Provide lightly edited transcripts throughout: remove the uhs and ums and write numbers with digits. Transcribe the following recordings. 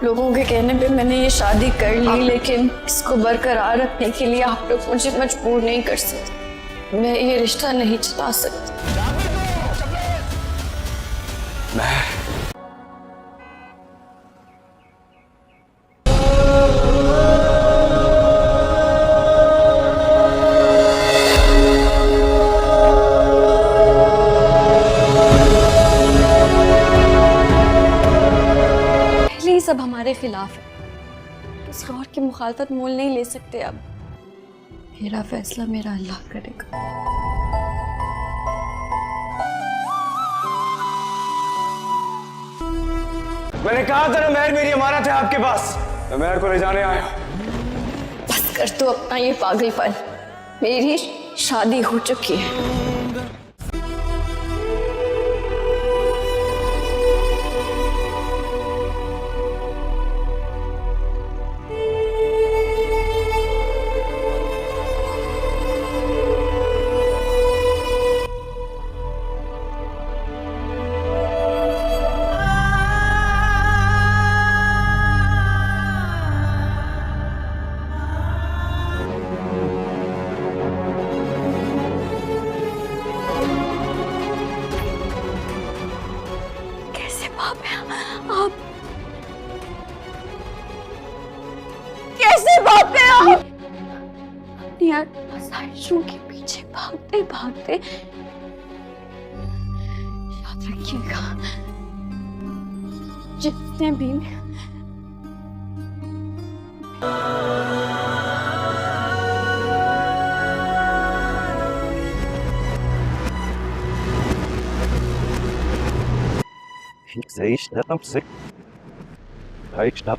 लोगों के कहने पे मैंने ये शादी कर ली, लेकिन इसको बरकरार रखने के लिए आप लोग मुझे मजबूर नहीं कर सकते। मैं ये रिश्ता नहीं चला सकती। सब हमारे खिलाफ है, किसी और की मुखालफत मोल नहीं ले सकते। अब मेरा फैसला मेरा अल्लाह करेगा। मैंने कहा था ना महर मेरी अमानत है आपके पास, मैं महर को ले जाने आया हूं। बस कर तू अपना ये पागलपन, मेरी शादी हो चुकी है। आप कैसे बाप हैं आप? अपनी आसाइशों के पीछे भागते भागते याद रखिएगा, जितने भी Sehe ich das auf sich? Halt, stopp.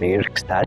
Merkst du?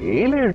Eler.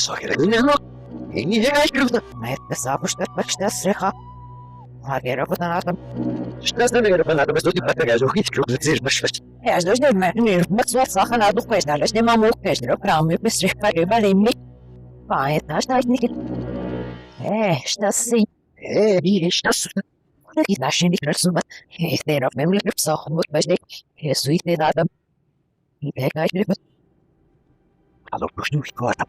Sakiragina, ini je iškrivda. Mete sako šta sreha. Agera kutanātam. Štas nevienu panātam, es dodi patagāžu iškrivda cīši bašvač. Es došdien mērnīru, bet svēt sahanādu pēšnā, es nemām mūkēšdiro krāmi, bez sreha riba limni. Pāiet naštaitniki. Štas si. Štas. Rakīt našini krasumat. Teirap memlekļu psahumut baždek. Suitni dādam. Itēkā iškrivda. Alo, pušņu ikvātam.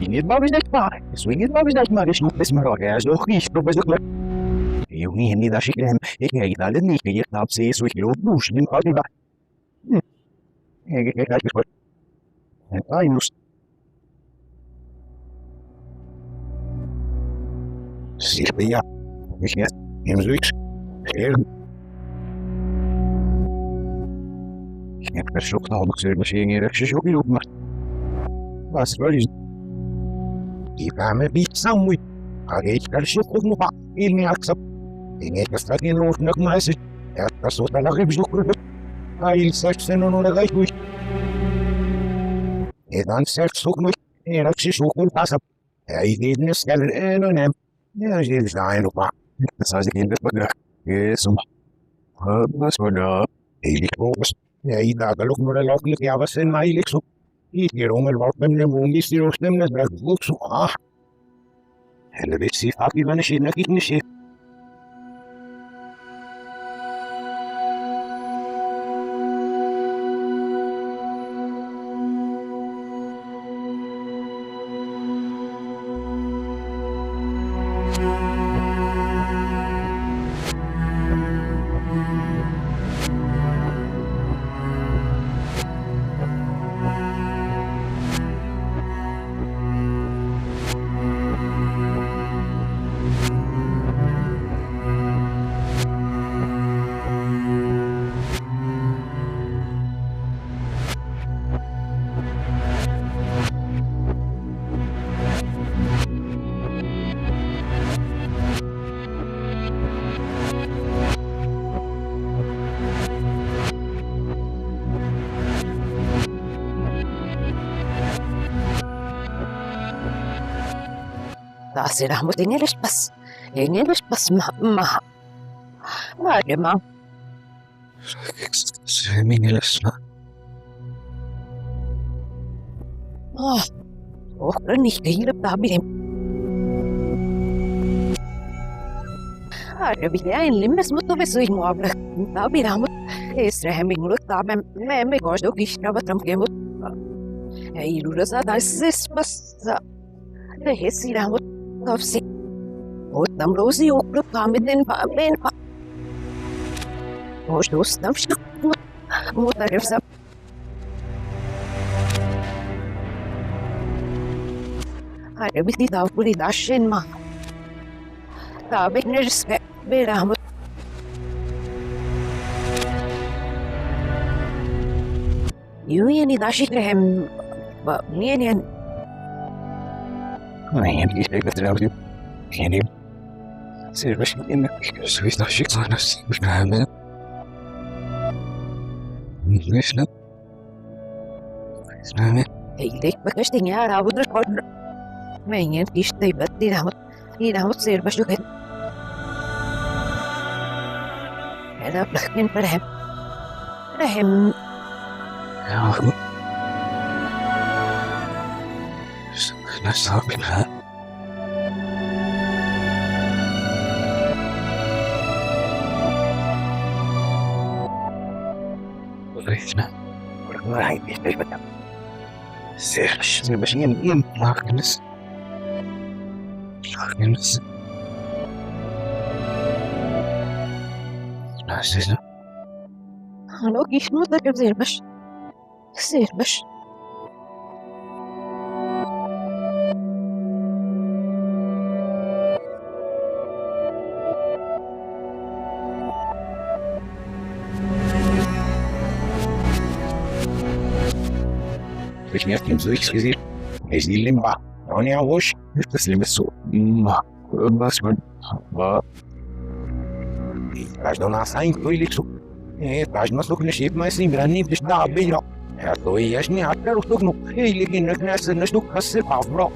Inget babi dat pa. Swinget babi dat maar is nog best maar oké. Is nog niet probeer het. Eu niet niet dat ik hem. Ik ga het alleen niet. Je hebt ze zo ik loop dus niet al die ba. Ik kijk het. En hij moest. Silvia. Ik net. Hem zoiets. Ik heb verzocht al nog zeer misschien reacties op je maar. Was wel eens. Ik ga me niet zo moeilijk. Ik kan je ook nog maar in mijn accept. Ik heb straks in ons nog maar eens. Ja, dat is wat dan heb je ook. Hij zegt ze nog een gelijk goed. En dan zegt ze ook nog. En dat is ook een pas op. Hij deed niet sneller en dan hem. Ja, ze is daar nog maar. Dat is in het bedrijf. Yes, was voor de. Ik was. Ja, ik dacht ook nog een lokelijk. Ja, was in mij zo. Ik hier onder wat met de moemies die ook stemmen. Dat is ook zo. Ah. En dat is happy van een shit. Dat ik niet shit. Sila mo tingilis pas. Tingilis pas ma. Mari ma. Mingilis na. Oh, nicht hirap tabi rin. Arabiyain limbas mo to besuin mo abla. Tabi ramot. Israhaming lut tabi me gosto kishna batram kemut. Ilurasa dasis pas. Hesi ramot. Topsy. Tam Rosie ook met den papen. Os tam shuk. Moet daar even. Hij weet niet of die dashen ma. Daar ben ik respect bij Ram. Jullie niet dashen hem. Maar nee. Nee, ik weet het wel. Geen idee. Zeer waarschijnlijk. Zo is dat shit aan als ik ben. Niet wisten. Ik denk dat ik jaar ouder word. Mijn is te bed die raam zeer waarschijnlijk. En dat blijkt niet voor hem. Hem. Ja, goed. Dat snap ik wel. Weet je, maar hij is bij me. Zeer misschien in lachnis. Lachnis. Naast is het. Hallo, ik moet dat ik zeer best. Zeer best. Ich mir den durchgesehen. Ich die Limba. Und ja, wusch. Das Limba so. Was war? Ich don't ask ein König so. Ich muss doch nicht eben sehen, wenn nicht bis da bin. Ja, so ich nicht hat er doch noch. Ich liege in der Klasse, nicht du hast es auf, Bro.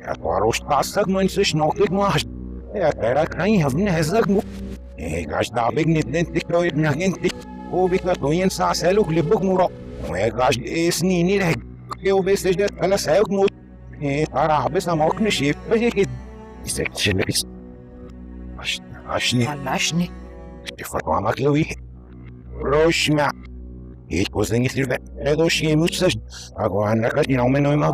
Ja, warum sag man sich noch nicht mal? Ja, der kann ich haben nicht sagen. Ich da bin nicht nicht Leute nach hinten. Wo wir da in Sassel und Libuk Muro. Ich ist nie recht. Eu vejo que ela saiu com para a cabeça mal que não chega. Isso é que chega isso. Ashni. Que foi com a Maclewi. Roshma. E coisa nem se vê. É do chimo, agora na casa não me não é mal.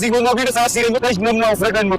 Así como que estás haciendo que no me ofrecen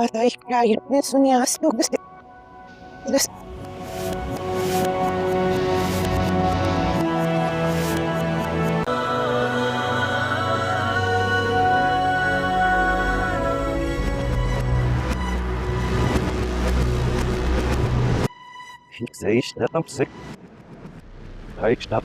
Bata ikayır ne sunyas yok işte. Ich sehe ich nicht am Sick. Halt, stopp.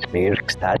Spirkstad.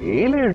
Healer.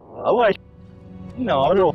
Away. No.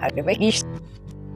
Hadi bakayım.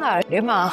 Hadi ma.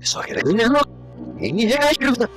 Saker dunia. Ini dia skrifta.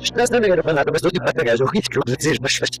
Šta ste mi rekli da bez ljudi pa ga zohit krug zir baš već.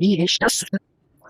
Die ist das.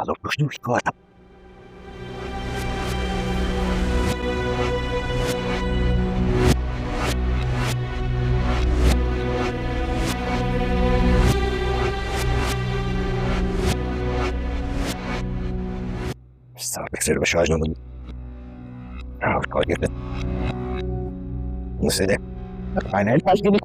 Also bloß nur ich gehört. Sag selber Scheiße und auf Gott geht. Muss der. Meine Eltern nicht.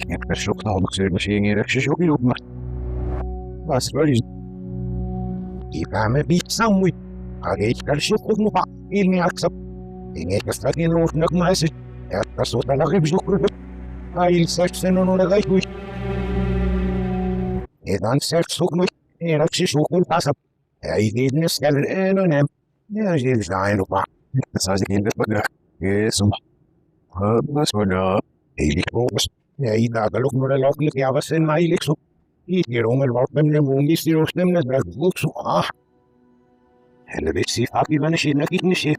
Ik heb verzocht al gezegd dat je in reacties ook niet op mag. Was wel is. Die kwam niet samen. Hij heeft verzocht om nog in je accept. Ik heb gesteld in de nog maar eens. Ja, dat is wat dan heb ik ook. Hij zegt ze nog een goed. En dan zegt ze ook nog in reacties ook om passen. Hij deed niet sneller en hem. Ja, ze is daar nog maar. Dat zou ik in het bedrijf. Is om. Was voor de. Ik was. Ja, daar kan ook nog een lok ja, was in mij ligt zo. Hierom er wat met de woon is die ook stemmen, dat is ook zo. Hele weet je, heb je wel eens in ik niet.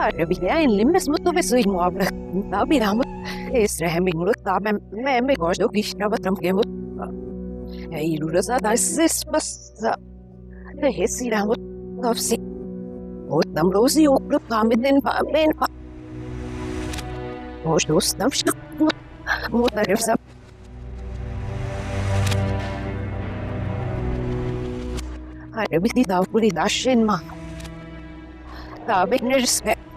Arabilerin limmes mutlu ve suyun muhabbet. Tabi rahmet. Esrahem bin mulut tabem. Mehmet koştuk işine batram kemut. Eylül'e da ses basa. Hesi rahmet. Tafsi. O tamrozi oklup tamidin ben. Hoş dostum şık. Mutarif sab. Arabi tavkuli daşın ma. Tabi nirse.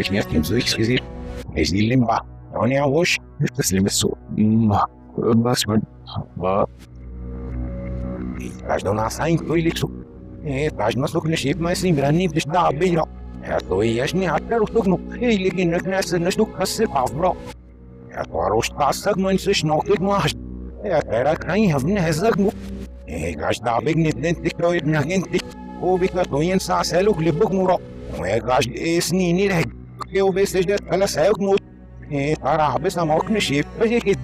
Ich nervt ihn so, ich gesehen. Ich die Limba. Und ja, wusch. Das Limba so. Was war. Ich don't know, sein König so. Ich muss noch nicht eben mal sehen, wenn ich da bin. Ja, so ich nicht hat er doch noch. Ich liege in der Knast, nicht du hast sie aufbra. Ja, war auch das sag man sich noch nicht macht. Ja, er kann ich haben gesagt. Ich gash da bin nicht nicht durch nach hinten. Wo wir da in sa selo glibuk muro. Ich gash ist nie nicht. Eu vejo desde ela saiu com para a cabeça mal que mexer. Mas é que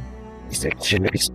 isso é que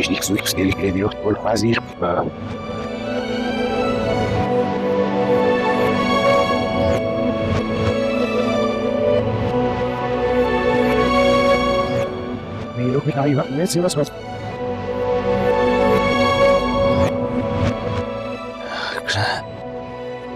ich nicht so ich rede doch wohl quasi wie lo que hay va me se vas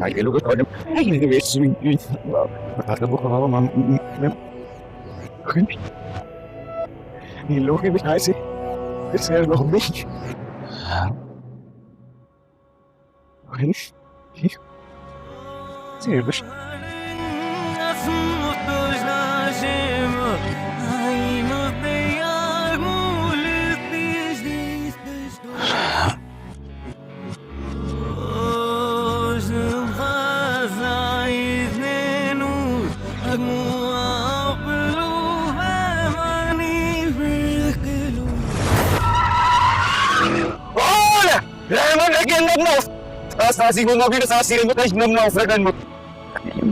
Ay, que lo que estoy ay, me ves muy bien. Hasta poco mamá. Y lo que me hace es ser lo mismo. Ay, sí, pues. Así como no vienes a decir en otras no ofrecen.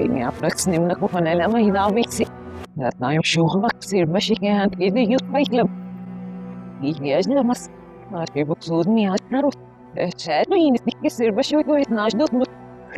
Ini apaks nimna ko panela mahinawi si. At na yung shumak sir mashikan ini yut baiklam. Iyas na mas. Makibuksud niya at naro. Sad mo init ni sir bashoy ko it najdot mo.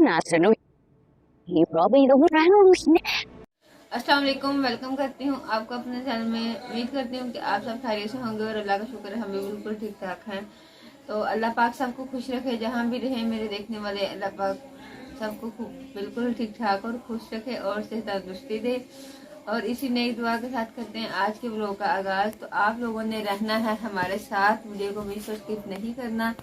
नाचनो ये problem तो रहना उसने अस्सलाम वालेकुम, welcome करती हूँ आपको अपने चैनल में। उम्मीद करती हूँ कि आप सब खैरियत से होंगे और अल्लाह का शुक्र है हम भी बिल्कुल ठीक ठाक हैं। तो अल्लाह पाक सबको खुश रखे, जहाँ भी रहे मेरे देखने वाले अल्लाह पाक सबको बिल्कुल ठीक ठाक और खुश रखे और सेहत तंदुरुस्ती दे। और इसी नई दुआ के साथ करते हैं आज के व्लॉग का आगाज़। तो आप लोगों ने रहना है हमारे साथ, वीडियो को मिस और स्किप नहीं करना।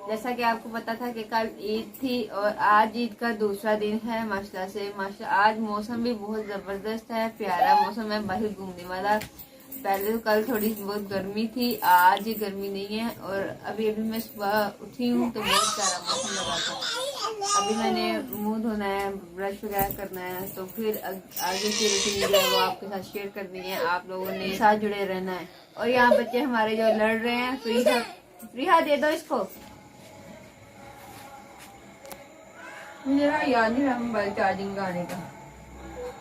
जैसा कि आपको पता था कि कल ईद थी और आज ईद का दूसरा दिन है। माशाल्लाह से माशाल्लाह आज मौसम भी बहुत ज़बरदस्त है, प्यारा मौसम है बाहर घूमने वाला। पहले तो कल थोड़ी बहुत गर्मी थी, आज गर्मी नहीं है। और अभी मैं सुबह उठी हूँ तो बहुत प्यारा मौसम लगा था। अभी मैंने मुंह धोना है, ब्रश वगैरह करना है, तो फिर आगे की रूटीन जो है वो आपके साथ शेयर करनी है। आप लोगों ने साथ जुड़े रहना है। और यहाँ बच्चे हमारे जो लड़ रहे हैं, फ्रीहा दे दो इसको। मुझे ना याद नहीं रहा मोबाइल चार्जिंग लगाने का,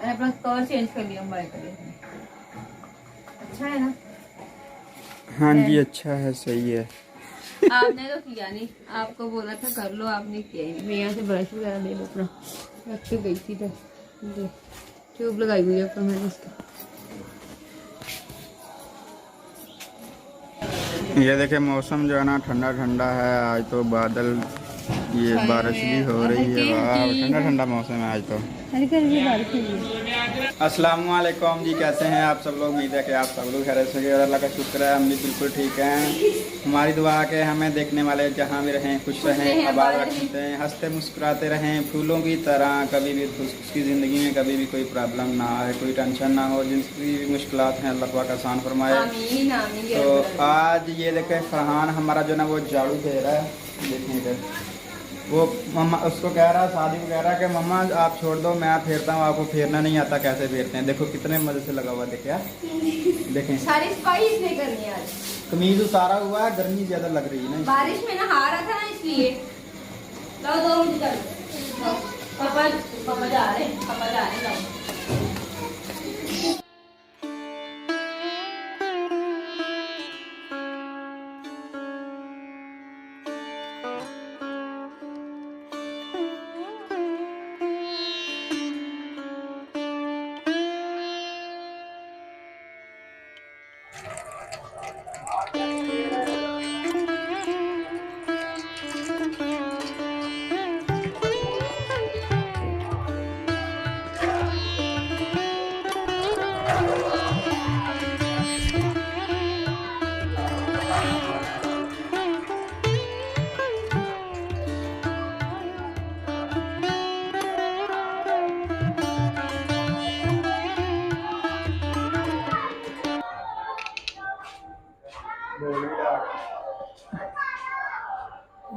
मैंने अपना कवर चेंज कर लिया मोबाइल का। अच्छा है ना? हाँ जी अच्छा है, सही है। आपने तो किया नहीं, आपको बोला था कर लो, आपने किया ही नहीं। मैं यहाँ से ब्रश वगैरह ले लो अपना, रख के गई थी तो ट्यूब लगाई हुई है ऊपर मैंने इसका। ये देखे मौसम जो है ना ठंडा ठंडा है। आज तो बादल, ये बारिश भी हो रही है। वाह ठंडा ठंडा मौसम है आज तो। अस्सलाम वालेकुम जी, कैसे हैं आप सब लोग? उम्मीद है कि आप सब लोग खैरियत से और अल्लाह का शुक्र है हम भी बिल्कुल ठीक हैं। हमारी दुआ है कि हमें देखने वाले जहाँ भी रहें खुश रहें, आबाद रखते हैं, हंसते मुस्कुराते रहें फूलों की तरह। कभी भी उसकी ज़िंदगी में कभी भी कोई प्रॉब्लम ना आए, कोई टेंशन ना हो, जिनकी भी मुश्किलात हैं अल्लाह पाक आसान फरमाए। तो आज ये देखें फरहान हमारा जो ना वो झाड़ू दे रहा है। देखेंगे वो मम्मा उसको कह रहा, शादी को कह रहा कि मम्मा आप छोड़ दो, मैं फेरता हूँ, आपको फेरना नहीं आता कैसे फेरते हैं। देखो कितने मजे से लगा हुआ, देखे देखें सारी सफाई इसने करनी है आज। कमीज उतारा हुआ है, गर्मी ज्यादा लग रही है ना, बारिश में नहा रहा था ना इसलिए। पापा पापा जा रहे हैं, पापा जा रहे हैं।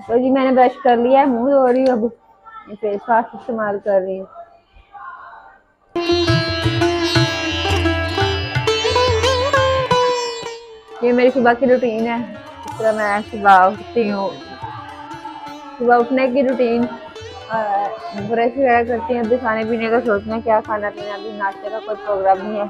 तो जी मैंने ब्रश कर लिया है, मुंह धो रही हूँ, अब फेस वॉश इस्तेमाल कर रही हूँ। ये मेरी सुबह की रूटीन है। इस तरह मैं सुबह उठती हूँ, सुबह उठने की रूटीन, ब्रश वगैरह करती हूँ। अभी खाने पीने का सोचना है क्या खाना पीना, अभी नाश्ते का कोई प्रोग्राम नहीं है।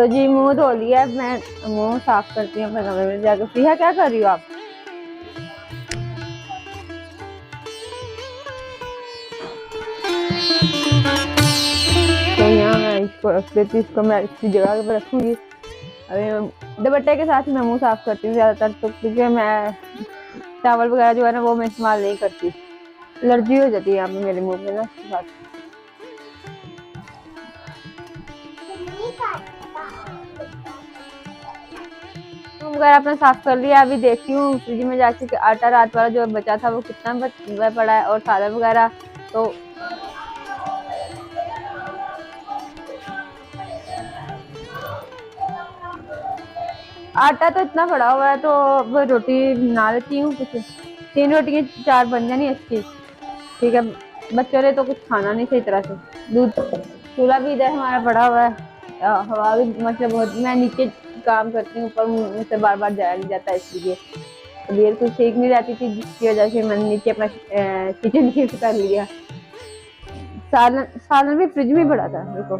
तो जी मुंह धो लिया, मैं मुंह साफ करती हूँ अपने कमरे में जाकर। प्रिया क्या कर रही हो आप? तो यहाँ मैं इसको रख देती, इसको मैं इसी जगह पर रखूंगी। अभी दुपट्टे के साथ ही मैं मुंह साफ करती हूँ ज़्यादातर, तो क्योंकि मैं चावल वगैरह जो है ना वो मैं इस्तेमाल नहीं करती, एलर्जी हो जाती है यहाँ पे मेरे मुंह में ना इसके साथ। वगैरह अपना साफ कर लिया। अभी देखती हूँ फ्रिज में जाके कि आटा रात वाला जो बचा था वो कितना पड़ा है, और सालन वगैरह। तो आटा तो इतना पड़ा हुआ है, तो वो रोटी बना लेती हूँ। कुछ 3 रोटियाँ 4 बन जानी अच्छी, ठीक है। बच्चों ने तो कुछ खाना नहीं सही तरह से। दूध चूल्हा भी इधर हमारा पड़ा हुआ है, हवा भी मतलब बहुत, मैं नीचे काम करती हूँ, ऊपर मुझसे बार बार जाया नहीं जाता, इसलिए तबीयत कुछ ठीक नहीं रहती थी, जिसकी वजह से मैंने नीचे अपना किचन शिफ्ट कर लिया। सालन भी फ्रिज में पड़ा था, देखो।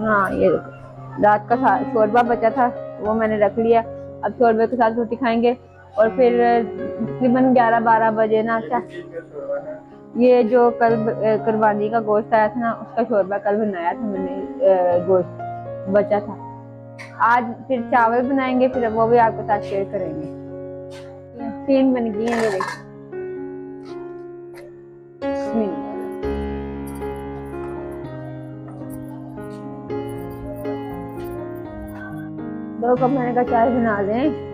हाँ ये देखो, रात का शोरबा बचा था वो मैंने रख लिया। अब शोरबे के साथ रोटी खाएंगे, और फिर तकरीबन 11-12 बजे ना। अच्छा, ये जो कल कुर्बानी का गोश्त आया था ना, उसका शोरबा कल बनाया था मैंने, गोश्त बचा था। आज फिर चावल बनाएंगे, फिर वो भी आपके साथ शेयर करेंगे। 3 बन गई हैं ये देखिए। दो कप मैंने का चाय बना दें।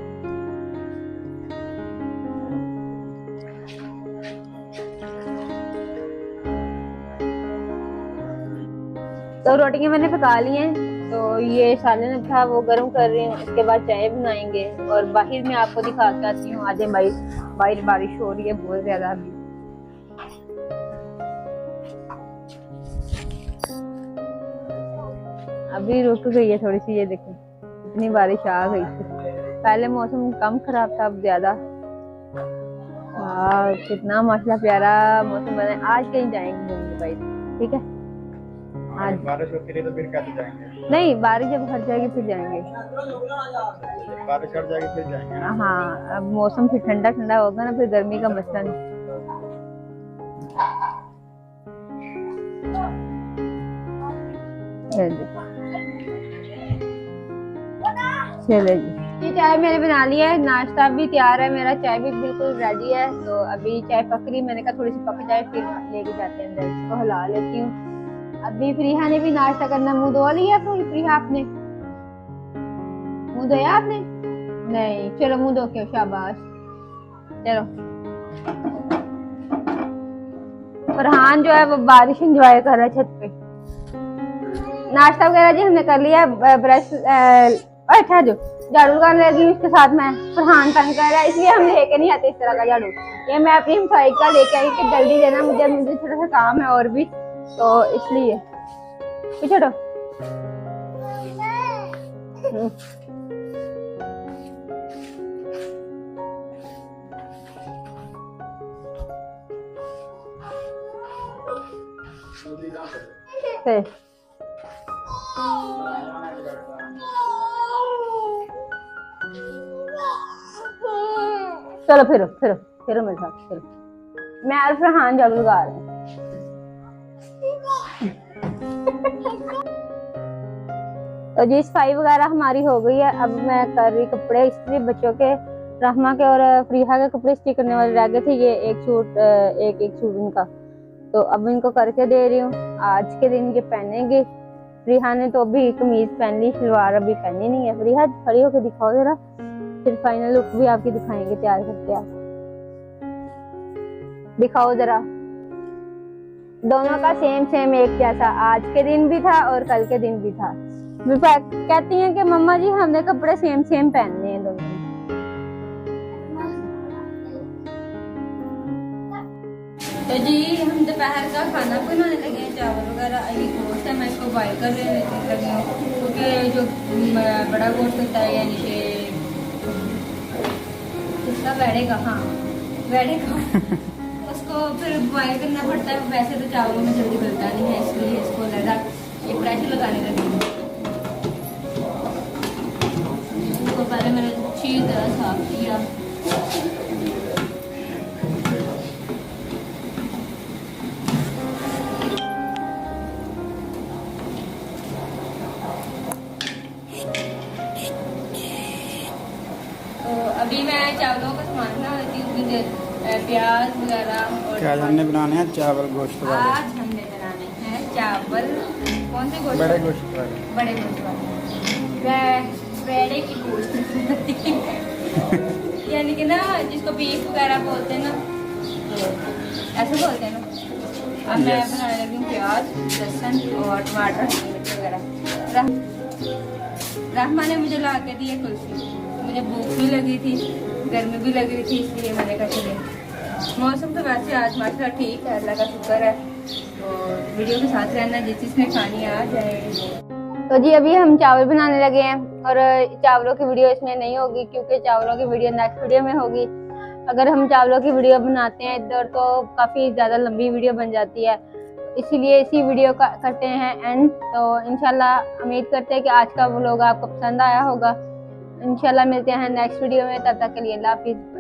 तो रोटियां मैंने पका ली हैं, तो ये सालन था वो गर्म कर रही हूँ, इसके बाद चाय बनाएंगे। और बाहर में आपको दिखा के आती हूँ। आज बाहर बारिश हो रही है बहुत ज्यादा। अभी रुक गई है थोड़ी सी, ये देखो इतनी बारिश आ गई थी। पहले मौसम कम खराब था, अब ज्यादा। कितना माशाल्लाह प्यारा मौसम बना है। आज कहीं जाएंगे घूमने भाई, ठीक है। आज बारिश होती रही तो फिर कैसे जाएंगे? नहीं, बारिश जब हट जाएगी फिर जाएंगे। बारिश हट जाएगी फिर जाएंगे। हाँ, अब मौसम फिर ठंडा ठंडा होगा ना, फिर गर्मी का मसला नहीं। चले जी, ये चाय मैंने बना लिया है, नाश्ता भी तैयार है मेरा, चाय भी बिल्कुल रेडी है। तो अभी चाय पक रही, मैंने कहा थोड़ी सी पक जाए फिर लेके जाते हैं अंदर, इसको हिला लेती हूँ। अभी प्रिया ने भी नाश्ता करना। मुंह धो लिया प्रिया आपने? मुंह धोया आपने? नहीं, चलो मुंह धो के, शाबाश। चलो, फरहान जो है वो बारिश एंजॉय कर रहा है छत पे। नाश्ता वगैरह जी हमने कर लिया। ब्रश अच्छा जो झाड़ू लगाने लगी उसके साथ मैं, फरहान तंग कर रहा है, इसलिए हम लेके नहीं आते इस तरह का झाड़ू। ये मैं अपनी हमसाई का लेके आई कि जल्दी देना, मुझे थोड़ा सा काम है और भी, तो इसलिए। छोड़ो, चलो फिरो मेरे साथ, फिरो। मैं और फरहान झाड़ू लगा रहे हैं। तो जी सफाई वगैरह हमारी हो गई है। अब मैं कर रही कपड़े इस्त्री, बच्चों के, रहमा के और फ्रीहा के कपड़े इस्त्री करने वाले रह गए थे। ये एक सूट इनका, तो अब इनको करके दे रही हूँ। आज के दिन ये पहनेंगे। फ्रीहा ने तो अभी कमीज पहन ली, सलवार अभी पहनी नहीं है। फ्रीहा खड़ी होकर दिखाओ जरा, फिर फाइनल लुक भी आपकी दिखाएंगे तैयार करके। आप दिखाओ जरा, दोनों का सेम एक जैसा, आज के दिन भी था और कल के दिन भी था। कहती हैं कि मम्मा जी हमने कपड़े सेम पहनने हैं दोनों। तो जी हम दोपहर का खाना बनाने लगे हैं। चावल वगैरह, ये गोश्त है, मैं इसको बॉयल कर लगी हूँ, क्योंकि जो बड़ा गोश्त होता है, यानी कि इसका बैठेगा, हाँ बैठेगा उसको इसको फिर बॉयल करना पड़ता है। वैसे तो चावलों में जल्दी गलता नहीं है, इसलिए इसको लगा ये प्रेशर लगाने लगी हूँ। इसको पहले मैंने अच्छी तरह साफ किया। तो अभी मैं चावलों का सामान बना लेती हूँ। प्याज वगैरह और क्या हमने बनाने हैं चावल गोश्त वाले, आज हमने बनाने हैं चावल। कौन से गोश्त? बड़े गोश्त वाले। बड़े गोश्त वाले, बेड़े की गोश्त यानी कि ना जिसको बीफ वगैरह बोलते हैं ना, तो ऐसे बोलते हैं ना। अब मैं बनाने लगी हूँ प्याज, लहसुन और टमाटर वगैरह। रहमा ने मुझे ला के दिए कुल्फी। मुझे भूख भी लगी थी, गर्मी भी लग रही थी, इसलिए मैंने कहा चलिए। मौसम तो वैसे आज माशाल्लाह ठीक है, अल्लाह का शुक्र है। तो वीडियो के साथ रहना, जिस जिसने खानी आ जाए। तो जी अभी हम चावल बनाने लगे हैं और चावलों की वीडियो इसमें नहीं होगी क्योंकि चावलों की वीडियो नेक्स्ट वीडियो में होगी। अगर हम चावलों की वीडियो बनाते हैं इधर तो काफ़ी ज़्यादा लंबी वीडियो बन जाती है, इसीलिए इसी वीडियो का करते हैं एंड। तो इंशाल्लाह उम्मीद करते हैं कि आज का व्लॉग आपको पसंद आया होगा। इंशाल्लाह मिलते हैं नेक्स्ट वीडियो में, तब तक के लिए अल्लाह हाफिज़।